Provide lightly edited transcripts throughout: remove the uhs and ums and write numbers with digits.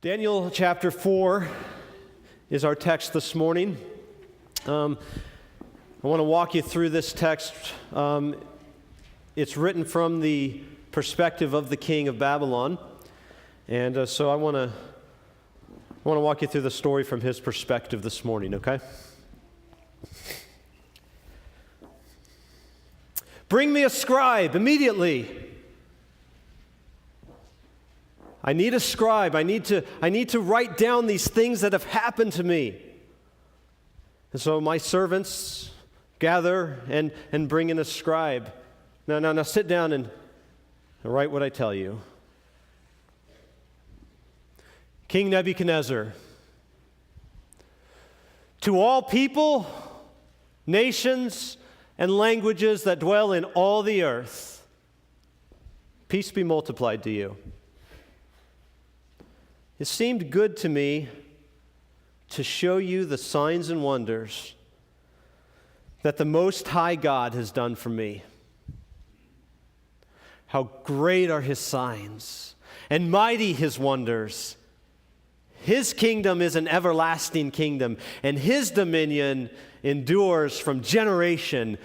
Daniel chapter 4 is our text this morning. I want to walk you through this text. It's written from the perspective of the king of Babylon. And so I want to walk you through the story from his perspective this morning, okay? Bring me a scribe immediately. I need a scribe. I need to write down these things that have happened to me. And so my servants gather and bring in a scribe. Now sit down and write what I tell you. King Nebuchadnezzar, to all people, nations, and languages that dwell in all the earth, peace be multiplied to you. It seemed good to me to show you the signs and wonders that the Most High God has done for me. How great are His signs and mighty His wonders. His kingdom is an everlasting kingdom, and His dominion endures from generation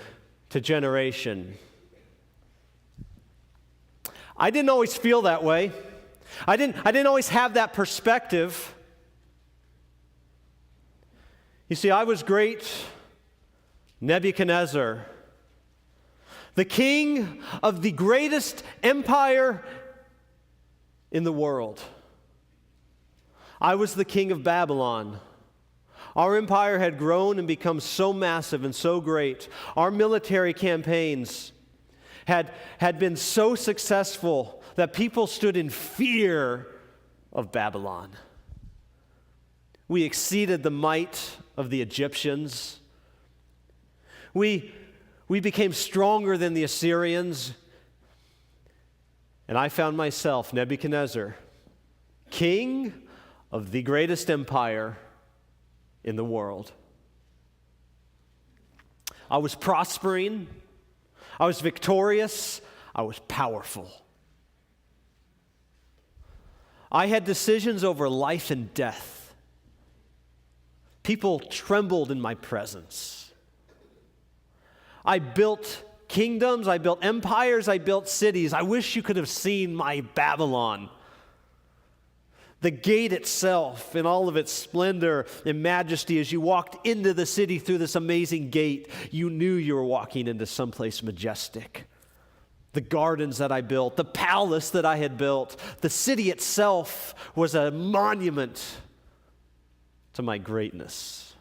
to generation. I didn't always feel that way. I didn't always have that perspective. You see, I was great Nebuchadnezzar, the king of the greatest empire in the world. I was the king of Babylon. Our empire had grown and become so massive and so great. Our military campaigns had been so successful that people stood in fear of Babylon. We exceeded the might of the Egyptians. We became stronger than the Assyrians. And I found myself, Nebuchadnezzar, king of the greatest empire in the world. I was prospering. I was victorious. I was powerful. I had decisions over life and death. People trembled in my presence. I built kingdoms, I built empires, I built cities. I wish you could have seen my Babylon. The gate itself, in all of its splendor and majesty, as you walked into the city through this amazing gate, you knew you were walking into someplace majestic. The gardens that I built, the palace that I had built, the city itself was a monument to my greatness.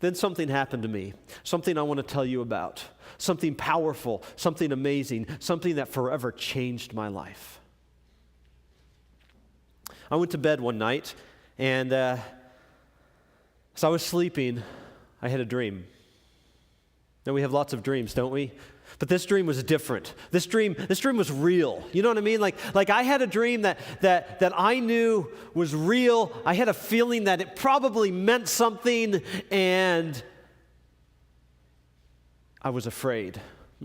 Then something happened to me, something I want to tell you about, something powerful, something amazing, something that forever changed my life. I went to bed one night, and as I was sleeping, I had a dream. Now, we have lots of dreams, don't we? But this dream was different. This dream was real. You know what I mean? Like I had a dream that I knew was real. I had a feeling that it probably meant something, and I was afraid.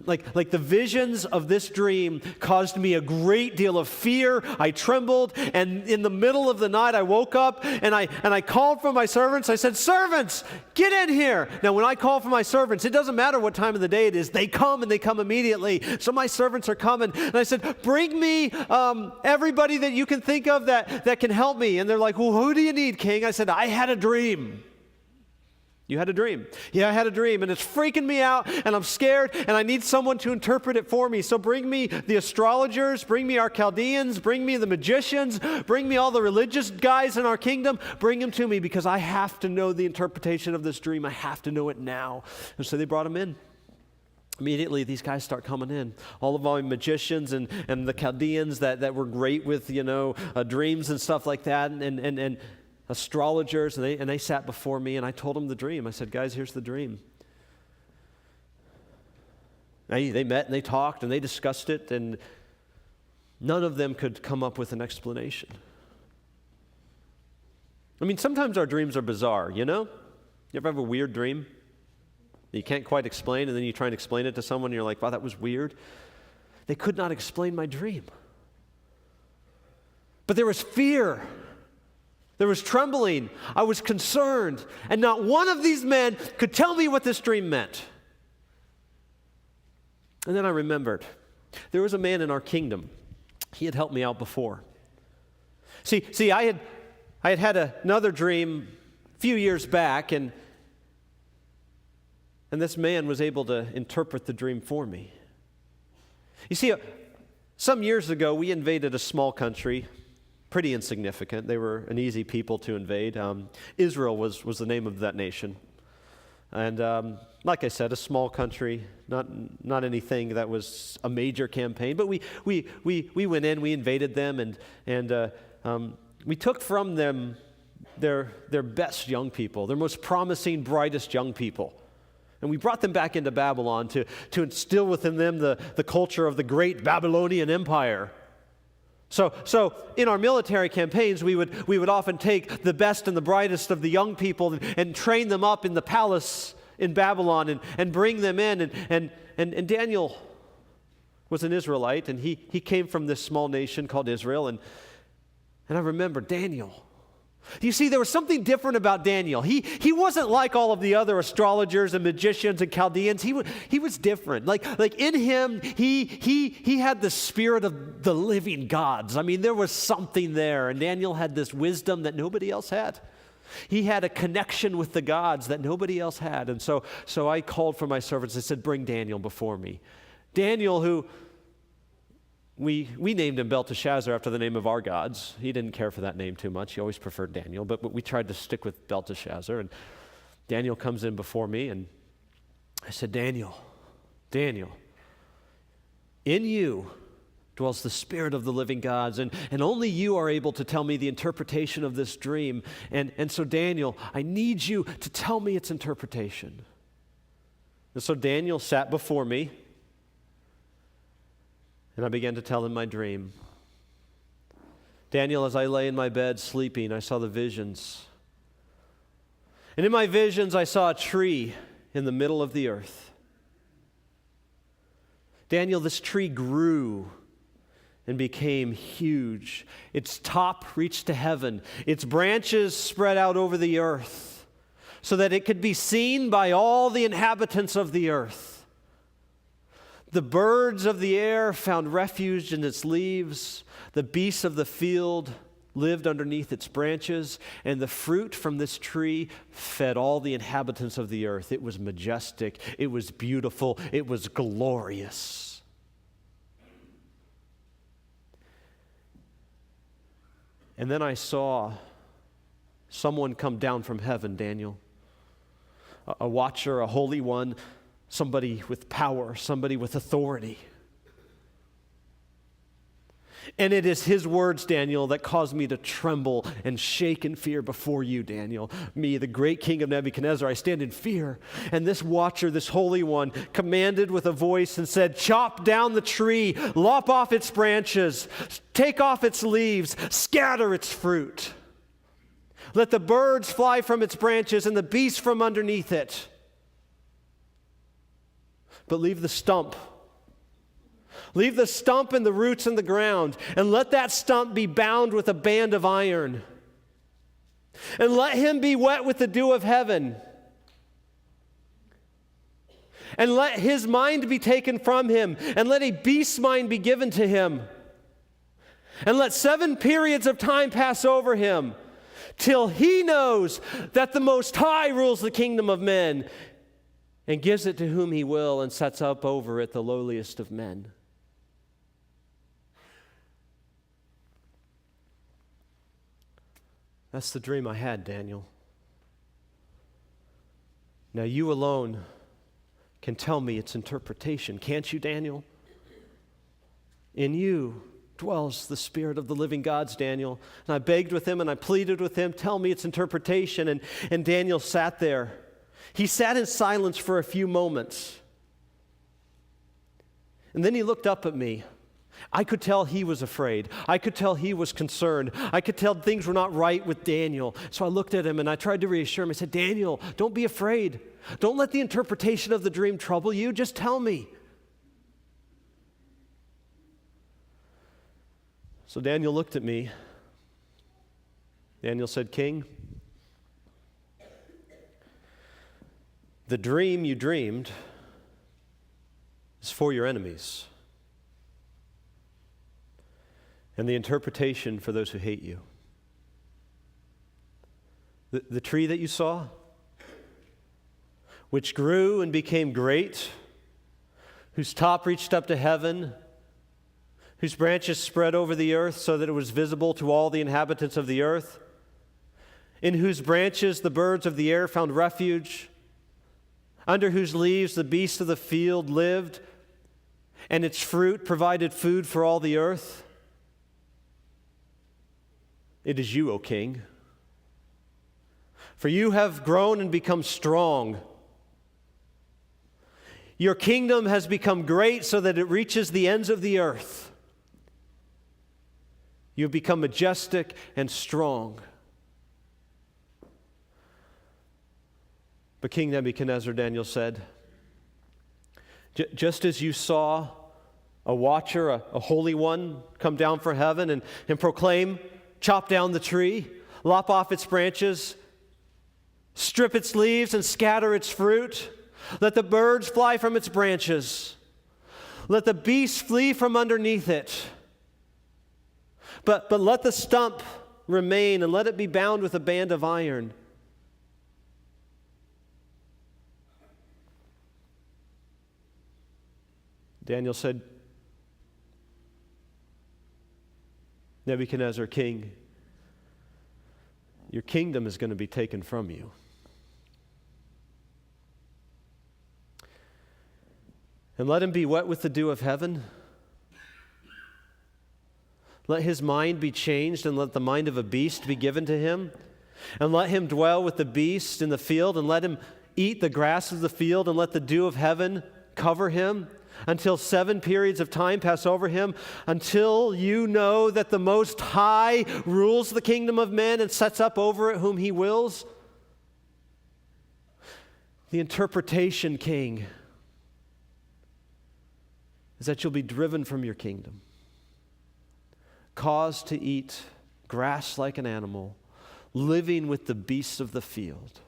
Like the visions of this dream caused me a great deal of fear. I trembled, and in the middle of the night I woke up and I called for my servants. I said, "Servants, get in here." Now when I call for my servants, it doesn't matter what time of the day it is. They come, and they come immediately. So my servants are coming, and I said, "Bring me everybody that you can think of that can help me." And they're like, "Well, who do you need, King?" I said, "I had a dream." You had a dream. Yeah, I had a dream, and it's freaking me out, and I'm scared, and I need someone to interpret it for me. So bring me the astrologers, bring me our Chaldeans, bring me the magicians, bring me all the religious guys in our kingdom. Bring them to me, because I have to know the interpretation of this dream. I have to know it now. And so they brought him in. Immediately, these guys start coming in. All of our magicians and the Chaldeans that were great with, dreams and stuff like that, and astrologers, and they sat before me, and I told them the dream. I said, "Guys, here's the dream." They met, and they talked, and they discussed it, and none of them could come up with an explanation. I mean, sometimes our dreams are bizarre, you know? You ever have a weird dream that you can't quite explain, and then you try and explain it to someone, and you're like, "Wow, that was weird." They could not explain my dream. But there was fear. There was trembling. I was concerned. And not one of these men could tell me what this dream meant. And then I remembered, there was a man in our kingdom. He had helped me out before. See, I had another dream a few years back, and this man was able to interpret the dream for me. You see, some years ago, we invaded a small country, pretty insignificant. They were an easy people to invade. Israel was the name of that nation. And like I said, a small country, not anything that was a major campaign. But we went in, we invaded them, and we took from them their best young people, their most promising, brightest young people. And we brought them back into Babylon to instill within them the culture of the great Babylonian Empire. So in our military campaigns, we would often take the best and the brightest of the young people and train them up in the palace in Babylon and bring them in. And Daniel was an Israelite, and he came from this small nation called Israel. And I remember Daniel. You see, there was something different about Daniel. He wasn't like all of the other astrologers and magicians and Chaldeans. He was different. Like in him, he had the spirit of the living gods. I mean, there was something there, and Daniel had this wisdom that nobody else had. He had a connection with the gods that nobody else had. And so I called for my servants. I said, bring Daniel before me. Daniel, who we named him Belteshazzar after the name of our gods. He didn't care for that name too much. He always preferred Daniel, but we tried to stick with Belteshazzar. And Daniel comes in before me, and I said, Daniel, in you dwells the spirit of the living gods, and only you are able to tell me the interpretation of this dream. And so, Daniel, I need you to tell me its interpretation. And so Daniel sat before me, and I began to tell him my dream. Daniel, as I lay in my bed sleeping, I saw the visions. And in my visions, I saw a tree in the middle of the earth. Daniel, this tree grew and became huge. Its top reached to heaven. Its branches spread out over the earth so that it could be seen by all the inhabitants of the earth. The birds of the air found refuge in its leaves. The beasts of the field lived underneath its branches. And the fruit from this tree fed all the inhabitants of the earth. It was majestic. It was beautiful. It was glorious. And then I saw someone come down from heaven, Daniel. A watcher, a holy one, somebody with power, somebody with authority. And it is his words, Daniel, that caused me to tremble and shake in fear before you, Daniel. Me, the great king of Nebuchadnezzar, I stand in fear. And this watcher, this holy one, commanded with a voice and said, chop down the tree, lop off its branches, take off its leaves, scatter its fruit. Let the birds fly from its branches and the beasts from underneath it. But leave the stump. Leave the stump and the roots in the ground, and let that stump be bound with a band of iron. And let him be wet with the dew of heaven. And let his mind be taken from him, and let a beast's mind be given to him. And let 7 periods of time pass over him, till he knows that the Most High rules the kingdom of men, and gives it to whom he will, and sets up over it the lowliest of men. That's the dream I had, Daniel. Now you alone can tell me its interpretation, can't you, Daniel? In you dwells the spirit of the living gods, Daniel. And I begged with him and I pleaded with him, tell me its interpretation. And Daniel sat there. He sat in silence for a few moments. And then he looked up at me. I could tell he was afraid. I could tell he was concerned. I could tell things were not right with Daniel. So I looked at him and I tried to reassure him. I said, Daniel, don't be afraid. Don't let the interpretation of the dream trouble you. Just tell me. So Daniel looked at me Daniel said, King, the dream you dreamed is for your enemies, and the interpretation for those who hate you. The tree that you saw, which grew and became great, whose top reached up to heaven, whose branches spread over the earth so that it was visible to all the inhabitants of the earth, in whose branches the birds of the air found refuge, under whose leaves the beasts of the field lived, and its fruit provided food for all the earth. It is you, O king. For you have grown and become strong. Your kingdom has become great so that it reaches the ends of the earth. You have become majestic and strong. But King Nebuchadnezzar, Daniel said, just as you saw a watcher, a holy one, come down from heaven and proclaim, chop down the tree, lop off its branches, strip its leaves and scatter its fruit, let the birds fly from its branches, let the beasts flee from underneath it. But let the stump remain and let it be bound with a band of iron. Daniel said, Nebuchadnezzar, king, your kingdom is going to be taken from you. And let him be wet with the dew of heaven. Let his mind be changed, and let the mind of a beast be given to him. And let him dwell with the beasts in the field, and let him eat the grass of the field, and let the dew of heaven cover him, until 7 periods of time pass over him, until you know that the Most High rules the kingdom of men and sets up over it whom he wills. The interpretation, king, is that you'll be driven from your kingdom, caused to eat grass like an animal, living with the beasts of the field.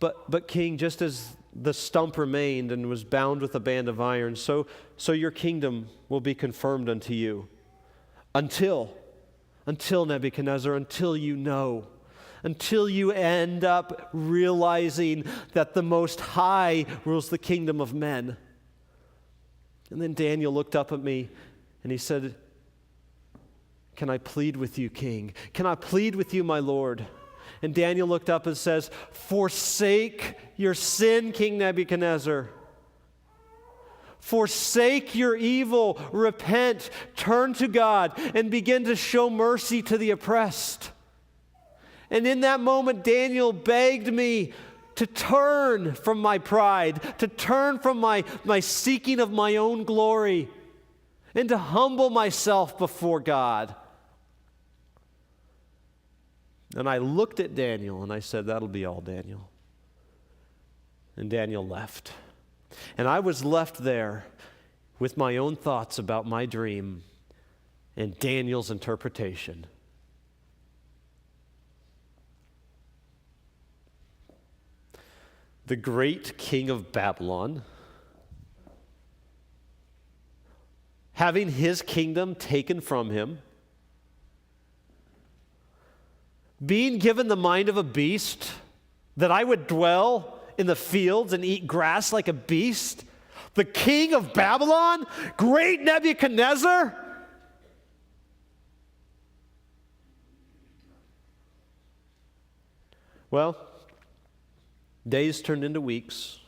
But king, just as the stump remained and was bound with a band of iron, so your kingdom will be confirmed unto you. Until Nebuchadnezzar, until you end up realizing that the Most High rules the kingdom of men. And then Daniel looked up at me and he said, can I plead with you, king? Can I plead with you, my Lord? And Daniel looked up and says, forsake your sin, King Nebuchadnezzar. Forsake your evil, repent, turn to God, and begin to show mercy to the oppressed. And in that moment, Daniel begged me to turn from my pride, to turn from my seeking of my own glory, and to humble myself before God. And I looked at Daniel and I said, that'll be all, Daniel. And Daniel left. And I was left there with my own thoughts about my dream and Daniel's interpretation. The great king of Babylon, having his kingdom taken from him, being given the mind of a beast, that I would dwell in the fields and eat grass like a beast. The king of Babylon, great Nebuchadnezzar. Well, days turned into weeks,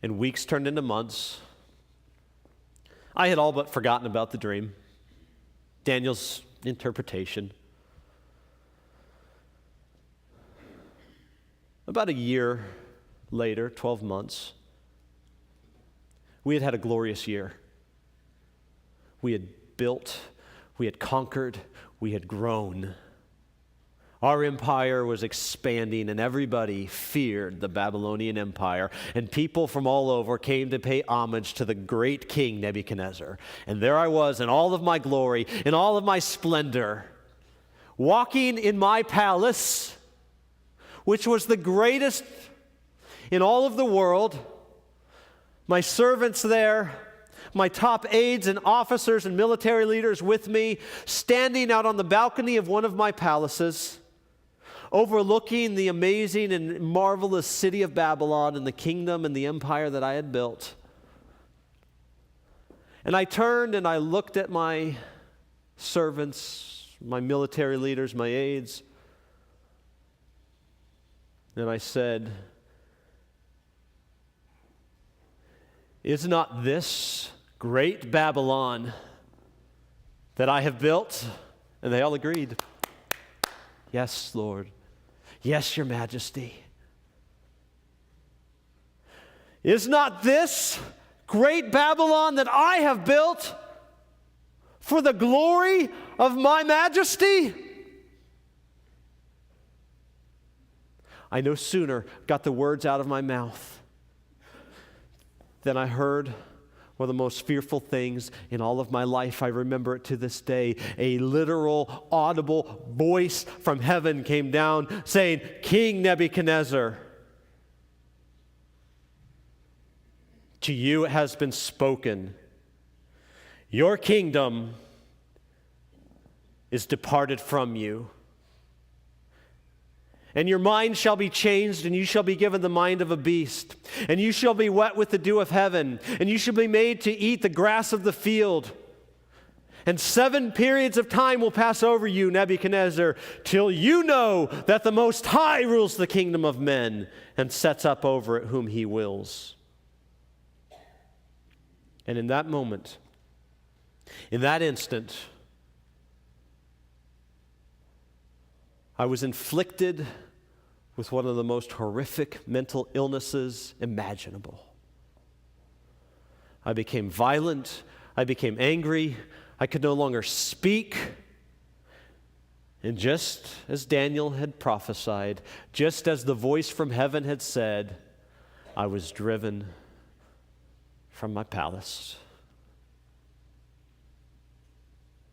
and weeks turned into months. I had all but forgotten about the dream, Daniel's interpretation. About a year later, 12 months, we had a glorious year. We had built, we had conquered, we had grown. Our empire was expanding, and everybody feared the Babylonian Empire. And people from all over came to pay homage to the great king Nebuchadnezzar. And there I was in all of my glory, in all of my splendor, walking in my palace, which was the greatest in all of the world, my servants there, my top aides and officers and military leaders with me, standing out on the balcony of one of my palaces, overlooking the amazing and marvelous city of Babylon and the kingdom and the empire that I had built. And I turned and I looked at my servants, my military leaders, my aides, and I said, "Is not this great Babylon that I have built?" And they all agreed. "Yes, Lord. Yes, Your Majesty." "Is not this great Babylon that I have built for the glory of my majesty?" I no sooner got the words out of my mouth than I heard one of the most fearful things in all of my life. I remember it to this day. A literal, audible voice from heaven came down saying, "King Nebuchadnezzar, to you it has been spoken. Your kingdom is departed from you. And your mind shall be changed, and you shall be given the mind of a beast. And you shall be wet with the dew of heaven, and you shall be made to eat the grass of the field. And 7 periods of time will pass over you, Nebuchadnezzar, till you know that the Most High rules the kingdom of men and sets up over it whom he wills." And in that moment, in that instant, I was inflicted with one of the most horrific mental illnesses imaginable. I became violent. I became angry. I could no longer speak. And just as Daniel had prophesied, just as the voice from heaven had said, I was driven from my palace.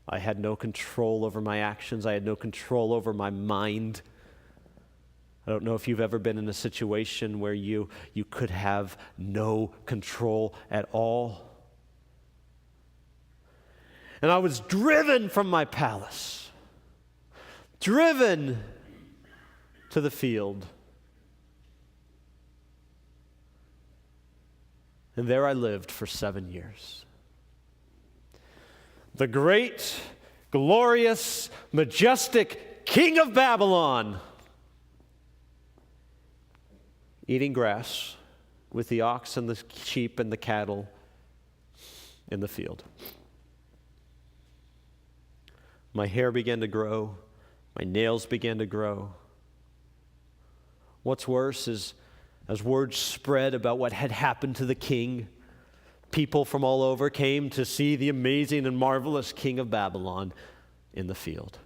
I had no control over my actions. I had no control over my mind. I don't know if you've ever been in a situation where you could have no control at all. And I was driven from my palace, driven to the field. And there I lived for 7 years. The great, glorious, majestic King of Babylon, eating grass with the ox and the sheep and the cattle in the field. My hair began to grow. My nails began to grow. What's worse is, as word spread about what had happened to the king, people from all over came to see the amazing and marvelous King of Babylon in the field.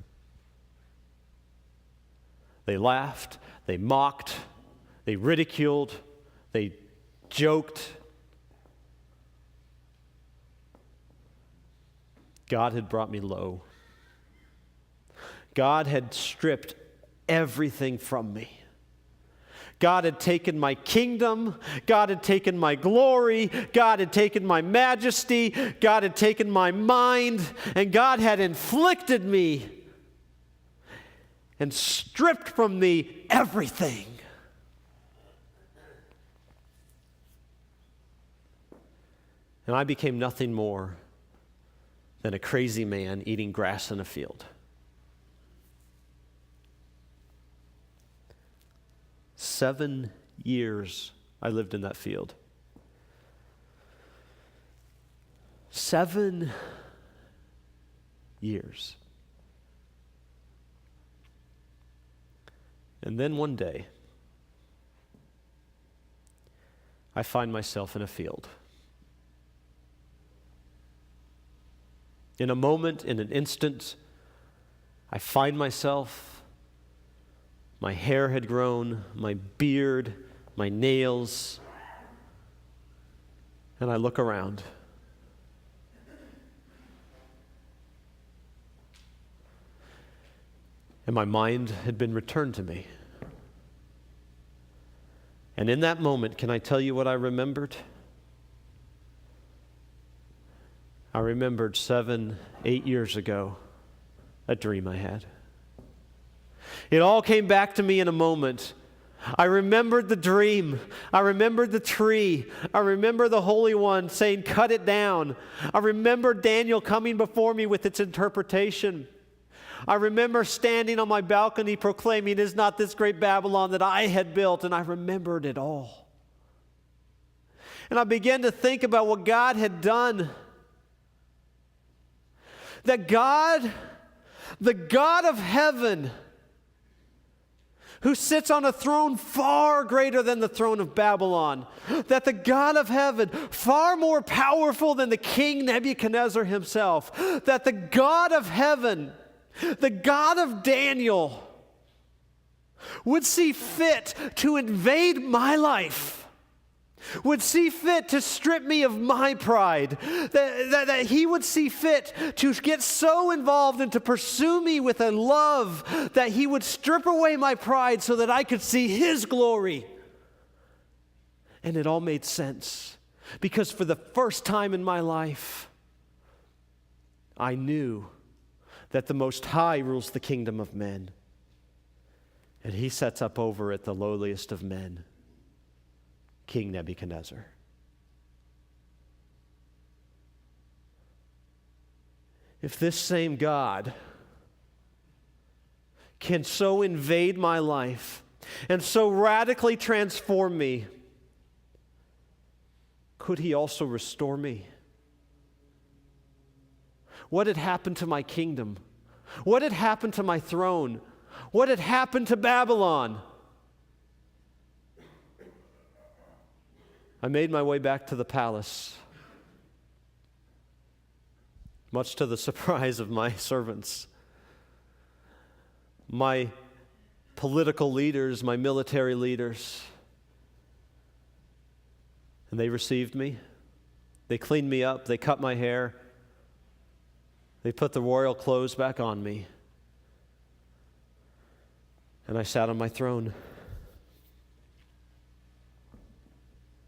They laughed, they mocked, they ridiculed, they joked. God had brought me low. God had stripped everything from me. God had taken my kingdom. God had taken my glory. God had taken my majesty. God had taken my mind. And God had inflicted me and stripped from me everything. And I became nothing more than a crazy man eating grass in a field. 7 years I lived in that field. 7 years. And then one day, I find myself in a field. In a moment, in an instant, I find myself. My hair had grown, my beard, my nails, and I look around. And my mind had been returned to me. And in that moment, can I tell you what I remembered? I remembered 7, 8 years ago, a dream I had. It all came back to me in a moment. I remembered the dream. I remembered the tree. I remember the Holy One saying, cut it down. I remember Daniel coming before me with its interpretation. I remember standing on my balcony proclaiming, is not this great Babylon that I had built? And I remembered it all. And I began to think about what God had done. That God, the God of heaven, who sits on a throne far greater than the throne of Babylon, that the God of heaven, far more powerful than the king Nebuchadnezzar himself, that the God of heaven, the God of Daniel, would see fit to invade my life, would see fit to strip me of my pride, that he would see fit to get so involved and to pursue me with a love that he would strip away my pride so that I could see his glory. And it all made sense, because for the first time in my life, I knew that the Most High rules the kingdom of men, and he sets up over it the lowliest of men, King Nebuchadnezzar. If this same God can so invade my life and so radically transform me, could he also restore me? What had happened to my kingdom? What had happened to my throne? What had happened to Babylon? I made my way back to the palace, much to the surprise of my servants, my political leaders, my military leaders. And they received me. They cleaned me up. They cut my hair. They put the royal clothes back on me. And I sat on my throne.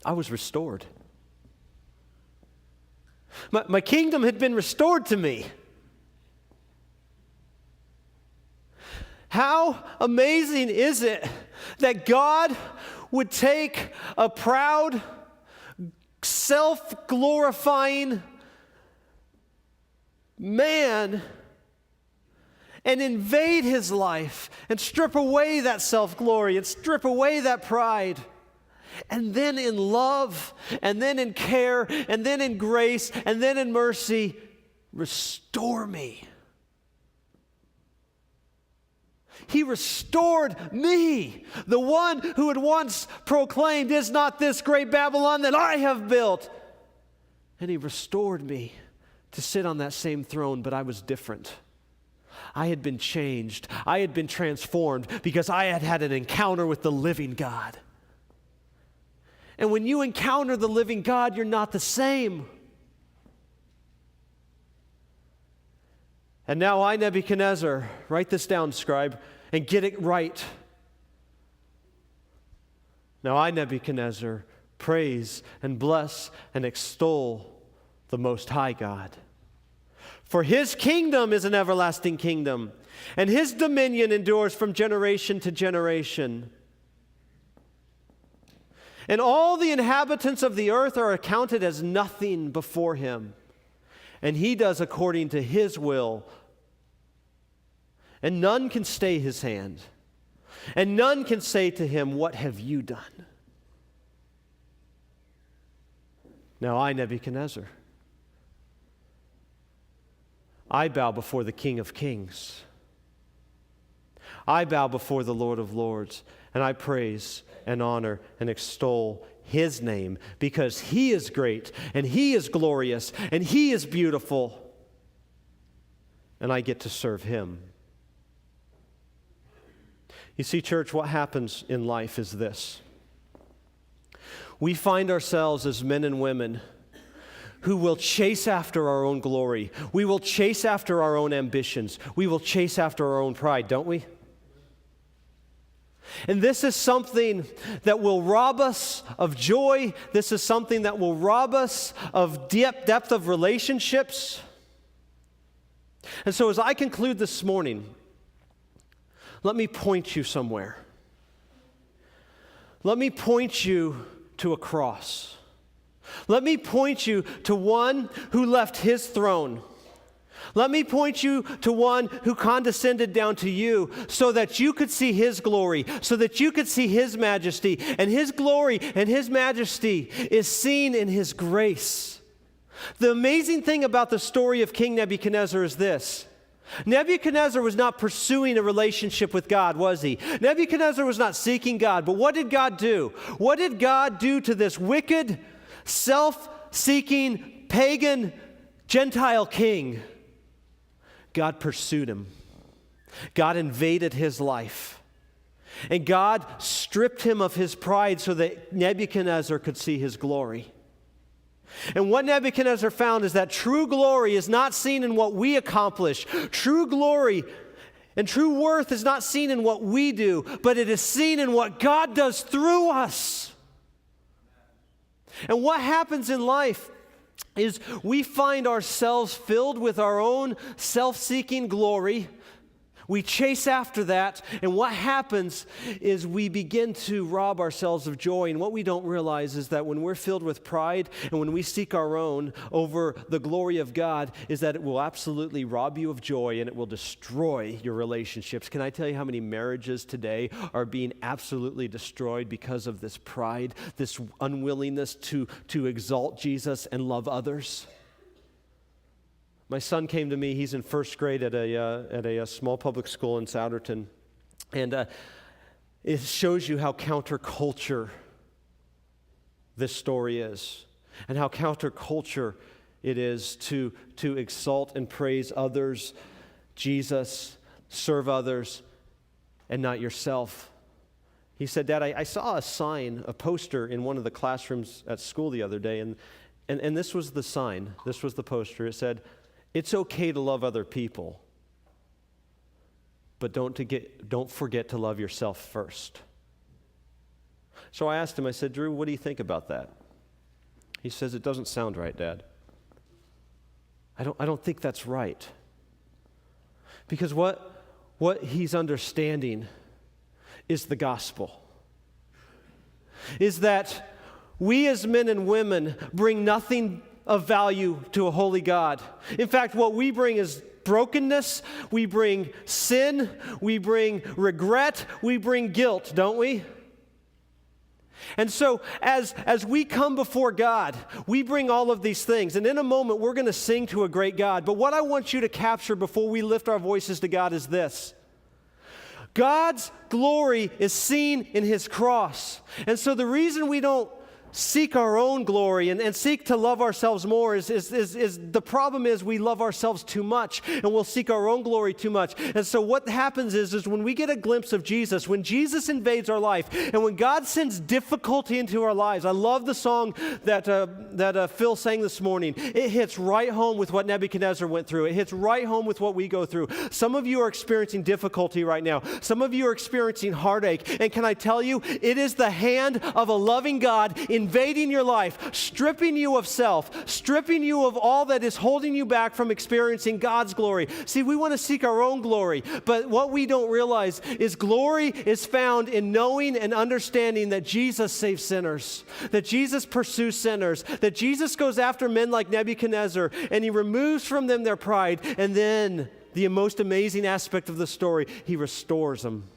I was restored. My kingdom had been restored to me. How amazing is it that God would take a proud, self-glorifying man and invade his life and strip away that self-glory and strip away that pride. And then in love, and then in care, and then in grace, and then in mercy, restore me. He restored me, the one who had once proclaimed, is not this great Babylon that I have built? And he restored me to sit on that same throne, but I was different. I had been changed. I had been transformed because I had had an encounter with the living God. And when you encounter the living God, you're not the same. And now I, Nebuchadnezzar, write this down, scribe, and get it right. Now I, Nebuchadnezzar, praise and bless and extol the Most High God. For his kingdom is an everlasting kingdom, and his dominion endures from generation to generation. And all the inhabitants of the earth are accounted as nothing before him. And he does according to his will. And none can stay his hand. And none can say to him, what have you done? Now I, Nebuchadnezzar, I bow before the King of Kings. I bow before the Lord of Lords, and I praise and honor and extol his name, because he is great, and he is glorious, and he is beautiful, and I get to serve him. You see, church, what happens in life is this. We find ourselves as men and women who will chase after our own glory. We will chase after our own ambitions. We will chase after our own pride, don't we? And this is something that will rob us of joy. This is something that will rob us of depth of relationships. And so as I conclude this morning, let me point you somewhere. Let me point you to a cross. Let me point you to one who left his throne. Let me point you to one who condescended down to you so that you could see his glory, so that you could see his majesty. And his glory and his majesty is seen in his grace. The amazing thing about the story of King Nebuchadnezzar is this. Nebuchadnezzar was not pursuing a relationship with God, was he? Nebuchadnezzar was not seeking God. But what did God do? What did God do to this wicked, self-seeking, pagan, Gentile king? God pursued him. God invaded his life. And God stripped him of his pride so that Nebuchadnezzar could see his glory. And what Nebuchadnezzar found is that true glory is not seen in what we accomplish. True glory and true worth is not seen in what we do, but it is seen in what God does through us. And what happens in life is we find ourselves filled with our own self-seeking glory. We chase after that, and what happens is we begin to rob ourselves of joy. And what we don't realize is that when we're filled with pride and when we seek our own over the glory of God, is that it will absolutely rob you of joy and it will destroy your relationships. Can I tell you how many marriages today are being absolutely destroyed because of this pride, this unwillingness to exalt Jesus and love others? My son came to me. He's in first grade at a small public school in Souderton. And it shows you how counterculture this story is, and how counterculture it is to exalt and praise others, Jesus, serve others, and not yourself. He said, Dad, I saw a sign, a poster in one of the classrooms at school the other day, and this was the sign. This was the poster. It said, "It's okay to love other people, but don't forget to love yourself first." So I asked him, I said, "Drew, what do you think about that?" He says, "It doesn't sound right, Dad." I don't think that's right. Because what he's understanding is the gospel. Is that we as men and women bring nothing of value to a holy God. In fact, what we bring is brokenness, we bring sin, we bring regret, we bring guilt, don't we? And so as we come before God, we bring all of these things. And in a moment, we're going to sing to a great God. But what I want you to capture before we lift our voices to God is this. God's glory is seen in his cross. And so the reason we don't seek our own glory and seek to love ourselves more is the problem is we love ourselves too much, and we'll seek our own glory too much. And so what happens is when we get a glimpse of Jesus, when Jesus invades our life, and when God sends difficulty into our lives. I love the song that Phil sang this morning. It hits right home with what Nebuchadnezzar went through. It hits right home with what we go through. Some of you are experiencing difficulty right now. Some of you are experiencing heartache. And can I tell you, it is the hand of a loving God invading your life, stripping you of self, stripping you of all that is holding you back from experiencing God's glory. See, we want to seek our own glory, but what we don't realize is glory is found in knowing and understanding that Jesus saves sinners, that Jesus pursues sinners, that Jesus goes after men like Nebuchadnezzar, and he removes from them their pride, and then the most amazing aspect of the story, he restores them.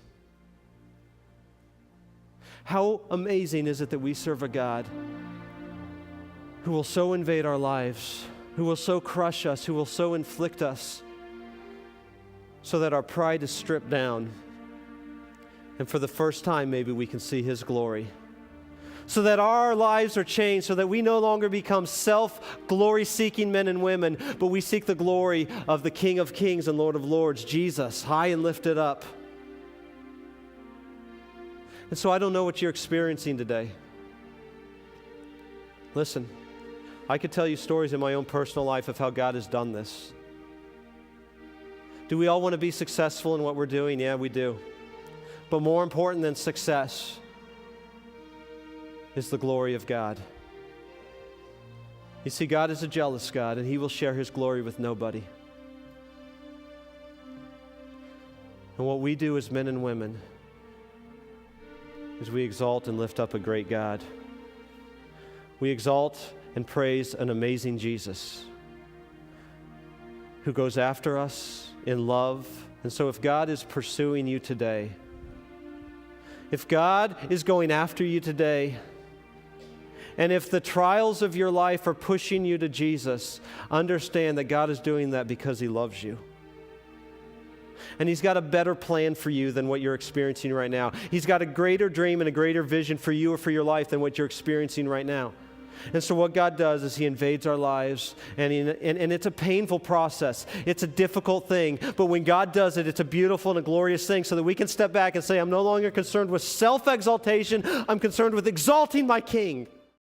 How amazing is it that we serve a God who will so invade our lives, who will so crush us, who will so inflict us, so that our pride is stripped down, and for the first time maybe we can see his glory, so that our lives are changed, so that we no longer become self-glory-seeking men and women, but we seek the glory of the King of Kings and Lord of Lords, Jesus, high and lifted up. And so I don't know what you're experiencing today. Listen, I could tell you stories in my own personal life of how God has done this. Do we all want to be successful in what we're doing? Yeah, we do. But more important than success is the glory of God. You see, God is a jealous God, and He will share His glory with nobody. And what we do as men and women is we exalt and lift up a great God. We exalt and praise an amazing Jesus who goes after us in love. And so if God is pursuing you today, if God is going after you today, and if the trials of your life are pushing you to Jesus, understand that God is doing that because He loves you. And He's got a better plan for you than what you're experiencing right now. He's got a greater dream and a greater vision for you or for your life than what you're experiencing right now. And so what God does is He invades our lives, and it's a painful process. It's a difficult thing. But when God does it, it's a beautiful and a glorious thing so that we can step back and say, I'm no longer concerned with self-exaltation. I'm concerned with exalting my King.